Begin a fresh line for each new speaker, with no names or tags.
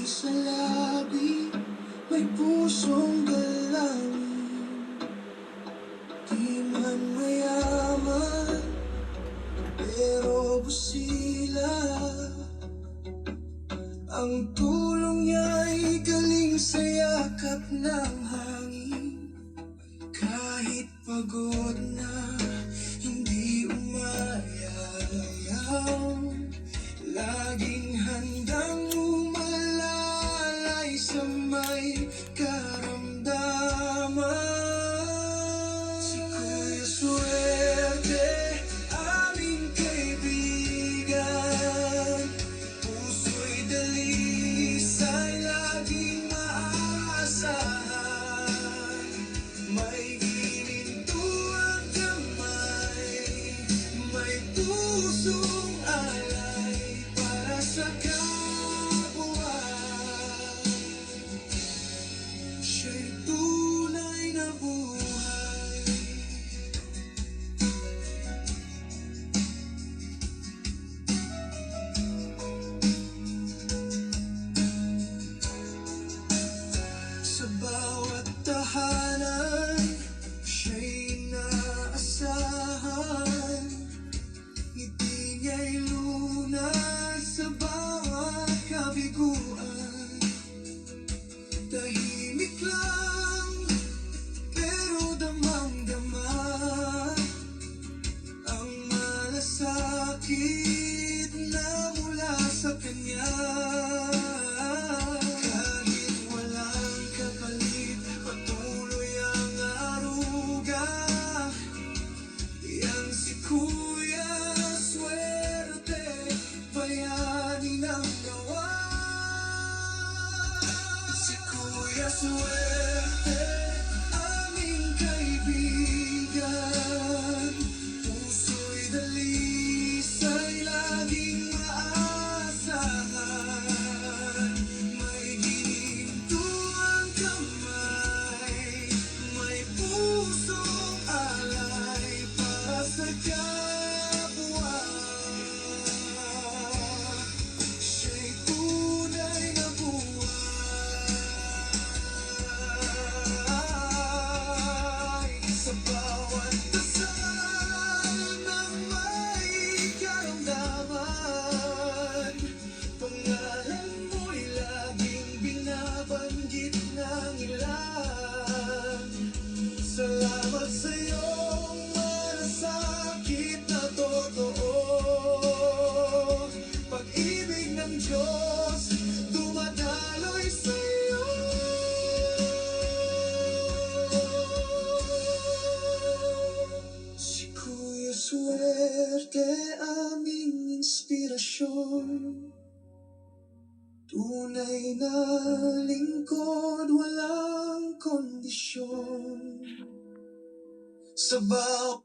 sa labi, may pusong galangin. Di man mayaman, pero busila. Ang tulong niya'y galing sa yakap ng hangin. Kahit pagod na, hindi umayayaw. Laging handang umalalay sa may karamdaman. Si Kuya Swerte, aming kaibigan. Puso'y dalisay, laging maaasahan. May ginintuang kamay, may pusong alay para sa kapwa. Siya'y tunay na buhay. Sa bawat tahanan, siya'y inaasahan. Ngiti niya'y lunas sa bawat kabiguan. Tahimik lang, pero damang-dama ang malasakit na mula sa kanya. Kahit walang kapalit, patuloy ang aruga. Yang si Kuya Swerte, bayani ng gawa. Si Kuya Swerte, aming kaibigan. Puso'y dalisay, laging maaasahan. May ginintuang kamay, may pusong alay para sa kapwa. Siya'y tunay na buhay. Sa bawat dasal ng may karamdaman, pangalan mo'y laging binabanggit ng ilan. Salamat sa iyong malasakit na totoo. Pag-ibig ng Diyos dumadaloy sa iyo. Si Kuya Swerte, aming inspirasyon. Tunay na lingkod, walang kondisyon. Sa bawat